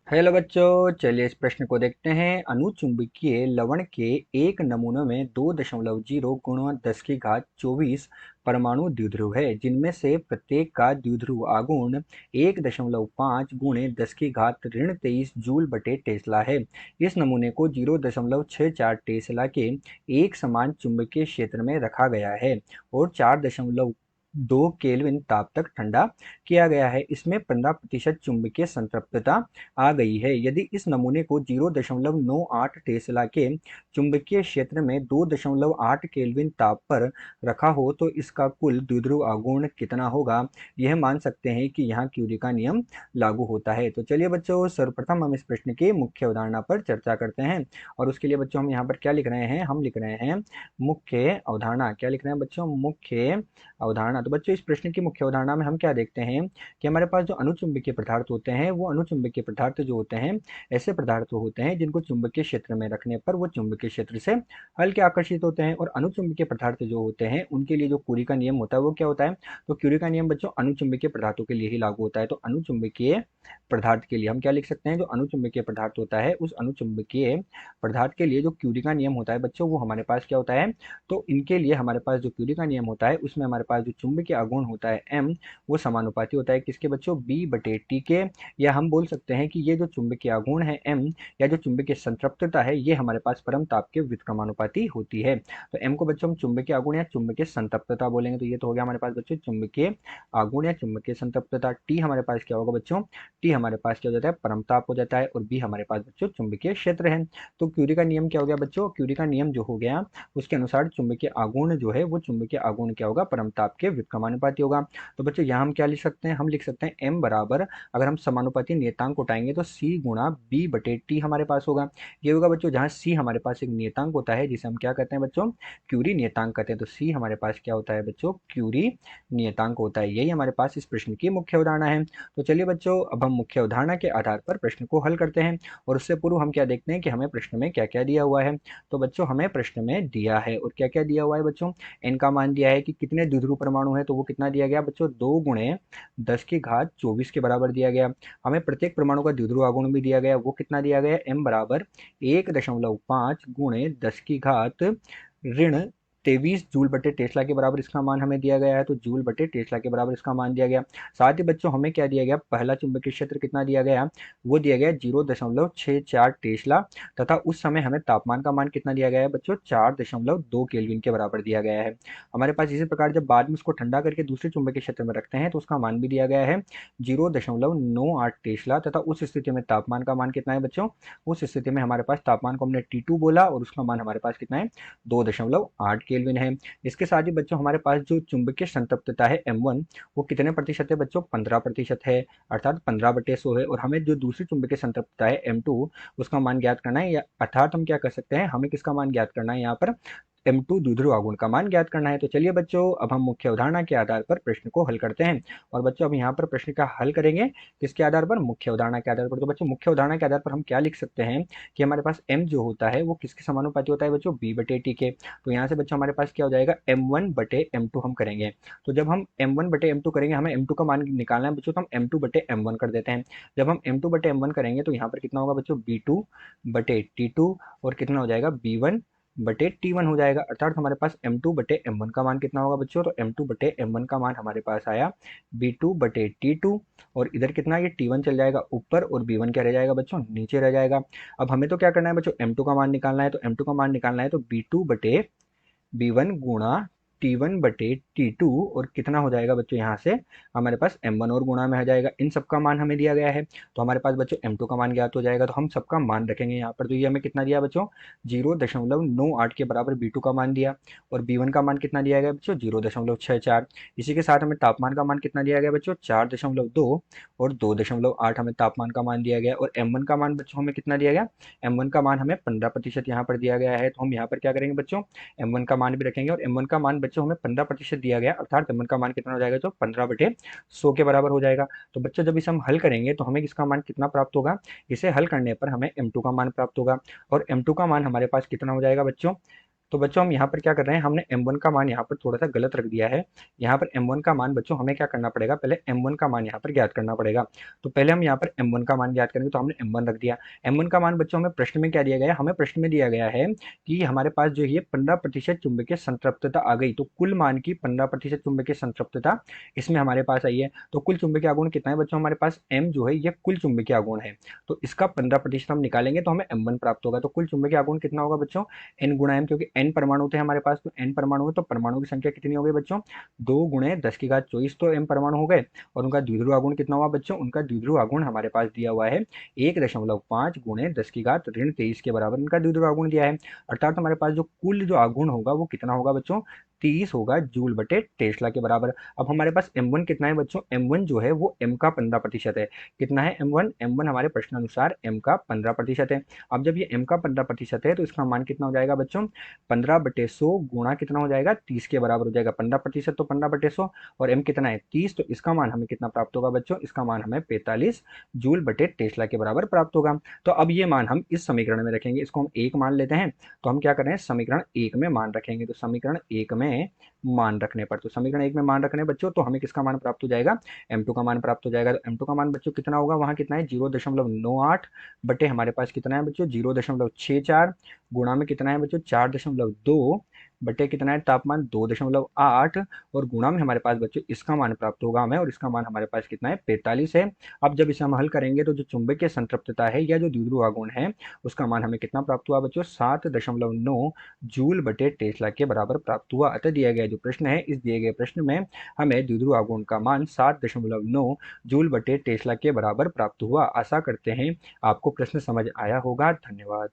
Hello बच्चों, चलिए इस प्रश्न को देखते हैं। अनुचुंबकीय लवण के एक नमूने में 2.0 गुणा 10 की घात 24 परमाणु द्विध्रुव है, जिनमें से प्रत्येक का द्विध्रुव आघूर्ण 1.5 गुणे 10 की घात ऋण 23 जूल बटे टेस्ला है। इस नमूने को 0.64 टेस्ला के एक समान चुंबकीय क्षेत्र में रखा गया है और 4.2 केल्विन ताप तक ठंडा किया गया है। इसमें 15% चुंबकीय संतृप्तता आ गई है। यदि इस नमूने को 0.98 टेस्ला के चुंबकीय क्षेत्र में 2.8 केल्विन ताप पर रखा हो तो इसका कुल द्विध्रुव आघूर्ण कितना होगा? यह मान सकते हैं कि यहाँ क्यूरी का नियम लागू होता है। तो चलिए बच्चों, सर्वप्रथम हम इस प्रश्न की मुख्य अवधारणा पर चर्चा करते हैं और उसके लिए बच्चों हम यहाँ पर क्या लिख रहे हैं? हम लिख रहे हैं मुख्य अवधारणा। क्या लिख रहे हैं बच्चों? मुख्य अवधारणा। तो बच्चों, इस प्रश्न की मुख्य अवधारणा में हम क्या देखते हैं कि हमारे पास जो अनुचुंबकीय पदार्थ होते हैं, वो अनुचुंबकीय पदार्थ जो होते हैं ऐसे पदार्थ होते हैं जिनको चुंबकीय क्षेत्र में रखने पर वो चुंबकीय क्षेत्र से हल्के आकर्षित होते हैं। और अनुचुंबकीय पदार्थ जो होते हैं उनके लिए जो क्यूरी का नियम होता है वो क्या होता है? तो क्यूरी का नियम बच्चों अनुचुंबकीय पदार्थों के लिए ही लागू होता है। तो अनुचुंबकीय पदार्थ के लिए हम क्या लिख सकते हैं? जो अनुचुंबकीय पदार्थ होता है उस अनुचुंबकीय पदार्थ के लिए जो क्यूरी का नियम होता है बच्चों, वो हमारे पास क्या होता है? तो इनके लिए हमारे पास जो क्यूरी का नियम होता है उसमें हमारे पास जो चुंबकीय आघूर्ण होता है एम, वो समानुपाती होता है किसके बच्चों? बी बटे टी के। या हम बोल सकते हैं कि ये जो चुंबकीय आघूर्ण है एम, या जो चुंबकीय संतृप्तता है, ये हमारे पास परम ताप के व्युत्क्रमानुपाती होती है। तो एम को बच्चों हम चुंबकीय आघूर्ण या चुंबकीय संतृप्तता बोलेंगे। तो ये तो हो गया हमारे पास बच्चों चुंबकीय आघूर्ण या चुंबकीय संतृप्तता। टी हमारे पास क्या होगा बच्चों? टी हमारे पास क्या हो जाता है? परम ताप हो जाता है। और बी हमारे पास बच्चों चुंबकीय क्षेत्र है। तो क्यूरी का नियम क्या हो गया बच्चों? क्यूरी का नियम जो हो गया उसके अनुसार चुंबकीय आघूर्ण जो है वो चुंबकीय आघूर्ण क्या होगा? परम ताप के व्युत्क्रमानुपाती होगा। तो बच्चों यहाँ हम क्या लिख सकते हैं? हम लिख सकते हैं एम बराबर, अगर हम समानुपाती नियतांक उठाएंगे तो सी गुणा बी बटे टी हमारे पास होगा। ये होगा बच्चों जहाँ सी हमारे पास एक नियतांक होता है जिसे हम क्या कहते हैं बच्चों? क्यूरी नियतांक कहते हैं। तो सी हमारे पास क्या होता है बच्चों? क्यूरी नियतांक होता है। यही हमारे पास इस प्रश्न की मुख्य अवधारणा है। तो चलिए बच्चों, अब हम मुख्य अवधारणा के आधार पर प्रश्न को हल करते हैं। और उससे पूर्व हम क्या देखते हैं कि हमें प्रश्न में क्या क्या दिया हुआ है। तो बच्चों हमें प्रश्न में दिया है, और क्या क्या दिया हुआ है बच्चों? एन का मान दिया है कि कितने द्विध्रुव परमाणु है, तो वो कितना दिया गया बच्चों? 2 गुणे 10 की घात 24 के बराबर दिया गया। हमें प्रत्येक परमाणु का द्विध्रुव आघूर्ण भी दिया गया, वो कितना दिया गया? एम बराबर 1.5 गुणे 10 की घात ऋण 23 जूल बटे टेस्ला के बराबर इसका मान हमें दिया गया है। तो जूल बटे टेस्ला के बराबर इसका मान दिया गया। साथ ही बच्चों हमें क्या दिया गया? पहला चुंबकीय क्षेत्र कितना दिया गया? वो दिया गया 0.64 टेस्ला। तथा उस समय हमें तापमान का मान कितना दिया गया है बच्चों? 4.2 केल्विन के बराबर दिया गया है। हमारे पास इसी प्रकार जब बाद में उसको ठंडा करके दूसरे चुंबकीय क्षेत्र में रखते हैं तो उसका मान भी दिया गया है 0.98 टेस्ला। तथा उस स्थिति में तापमान का मान कितना है बच्चों? उस स्थिति में हमारे पास तापमान को हमने T2 बोला और उसका मान हमारे पास कितना है? 2.8 केल्विन है। इसके साथ ही बच्चों हमारे पास जो चुंबकीय संतृप्तता है M1, वो कितने प्रतिशत है बच्चों? 15% है, अर्थात 15/100 है। और हमें जो दूसरी चुंबकीय संतृप्तता है M2, उसका मान ज्ञात करना है, या अर्थात हम क्या कर सकते हैं? हमें किसका मान ज्ञात करना है यहाँ पर? M2 द्विध्रुव आघूर्ण का मान ज्ञात करना है। तो चलिए बच्चों, अब हम मुख्य अवधारणा के आधार पर प्रश्न को हल करते हैं। और बच्चों अब यहाँ पर प्रश्न का हल करेंगे किसके आधार पर? मुख्य अवधारणा के आधार पर। तो बच्चों मुख्य अवधारणा के आधार पर हम क्या लिख सकते हैं कि हमारे पास M जो होता है वो किसके समानुपाती होता है बच्चों? B बटे टी के। तो यहाँ से बच्चों हमारे पास क्या हो जाएगा? M1 बटे M2 हम करेंगे। तो जब हम M1 बटे M2 करेंगे, हमें M2 का मान निकालना है बच्चों, तो हम M2 बटे M1 कर देते हैं। जब हम M2 बटे M1 करेंगे तो यहाँ पर कितना होगा बच्चों? B2 बटे T2। और कितना हो जाएगा? B1 बटे T1 हो जाएगा। अर्थात हमारे पास M2 बटे M1 का मान कितना होगा बच्चों? तो M2 बटे M1 का मान हमारे पास आया B2 बटे T2। और इधर कितना? ये T1 चल जाएगा ऊपर और B1 क्या रह जाएगा बच्चों? नीचे रह जाएगा। अब हमें तो क्या करना है बच्चों? M2 का मान निकालना है। तो M2 का मान निकालना है तो B2 बटे B1 गुणा T1 बटे T2। और कितना हो जाएगा बच्चों? यहाँ से हमारे पास M1 और गुणा में आ जाएगा। इन सबका मान हमें दिया गया है तो हमारे पास बच्चों M2 का मान ज्ञात हो जाएगा। तो हम सबका मान रखेंगे यहाँ पर। तो ये हमें कितना दिया बच्चों? 0.98 के बराबर B2 का मान दिया। और B1 का मान कितना दिया गया बच्चों? 0.64। इसी के साथ हमें तापमान का मान कितना दिया गया बच्चों? 4.2 और 2.8 हमें तापमान का मान दिया गया। और M1 का मान बच्चों हमें कितना दिया गया? M1 का मान हमें 15% यहाँ पर दिया गया है। तो हम यहाँ पर क्या करेंगे बच्चों? M1 का मान भी रखेंगे। और M1 का मान बच्चों हमें 15% दिया गया, अर्थात M1 का मान कितना हो जाएगा? तो 15/100 के बराबर हो जाएगा। तो बच्चों जब इसे हम हल करेंगे तो हमें इसका मान कितना प्राप्त होगा? इसे हल करने पर हमें M2 का मान प्राप्त होगा। और M2 का मान हमारे पास कितना हो जाएगा बच्चों? तो बच्चों हम यहाँ पर क्या कर रहे हैं, हमने m1 का मान यहाँ पर थोड़ा सा गलत रख दिया है। यहाँ पर m1 का मान बच्चों हमें क्या करना पड़ेगा, पहले m1 का मान यहाँ पर ज्ञात करना पड़ेगा। तो पहले हम यहाँ पर m1 का मान ज्ञात करेंगे, तो हमने m1 रख दिया। m1 का मान बच्चों हमें प्रश्न में क्या दिया गया है, हमें प्रश्न में दिया गया है कि हमारे पास जो ये 15% चुंबकीय संतृप्तता आ गई, तो कुल मान की 15% चुंबकीय संतृप्तता इसमें हमारे पास आई है। तो कुल चुंबकीय आघूर्ण कितना है बच्चों, हमारे पास m जो है ये कुल चुंबकीय आघूर्ण है, तो इसका 15% हम निकालेंगे तो हमें m1 प्राप्त होगा। तो कुल चुंबकीय आघूर्ण कितना होगा बच्चों, n गुणा m, क्योंकि n परमाणु थे हमारे पास, तो n परमाणु है तो परमाणु की संख्या कितनी हो गई बच्चों, 2 गुणे 10 की घात 24, तो m परमाणु हो गए। और उनका द्विध्रुव आघूर्ण कितना हुआ बच्चों, उनका द्विध्रुव आघूर्ण हमारे पास दिया हुआ है 1.5 गुणे 10 की घात -23 के बराबर इनका द्विध्रुव आघूर्ण दिया है। अर्थात हमारे पास जो कुल जो आघूर्ण होगा वो कितना होगा बच्चों, 30 होगा जूल बटे टेस्ला के बराबर। अब हमारे पास m1 कितना है बच्चों, m1 जो है वो m का 15% है। कितना है m1, m1 हमारे प्रश्नानुसार m का 15% है। अब जब ये m का 15% है तो इसका मान कितना हो जाएगा बच्चों, 15/100 गुणा कितना हो जाएगा, 30 के बराबर हो जाएगा। 15% तो 15/100 और m कितना है 30, तो इसका मान हमें कितना प्राप्त होगा बच्चों, इसका मान हमें 45 जूल बटे टेस्ला के बराबर प्राप्त होगा। तो अब ये मान हम इस समीकरण में रखेंगे, इसको हम एक मान लेते हैं। तो हम क्या कर रहे हैं, समीकरण एक में मान रखेंगे। तो समीकरण एक में मान रखने पर, तो समीकरण एक में मान रखने बच्चों, तो हमें किसका मान प्राप्त हो जाएगा, m2 का मान प्राप्त हो जाएगा। तो m2 का मान बच्चों कितना होगा, वहां कितना है 0.98 बटे हमारे पास कितना है बच्चों 0.64 गुणा में कितना है बच्चों 4.2 बटे कितना है तापमान 2.8 और गुणा में हमारे पास बच्चों इसका मान प्राप्त होगा हमें, और इसका मान हमारे पास कितना है 45 है। अब जब इसे हम हल करेंगे तो जो चुंबकीय संतृप्तता है या जो द्विध्रुव आघूर्ण है उसका मान हमें कितना प्राप्त हुआ बच्चों, 7.9 जूल बटे टेस्ला के बराबर प्राप्त हुआ। अतः दिया गया जो प्रश्न है, इस दिए गए प्रश्न में हमें द्विध्रुव आघूर्ण का मान 7.9 जूल बटे टेस्ला के बराबर प्राप्त हुआ। आशा करते हैं आपको प्रश्न समझ आया होगा। धन्यवाद।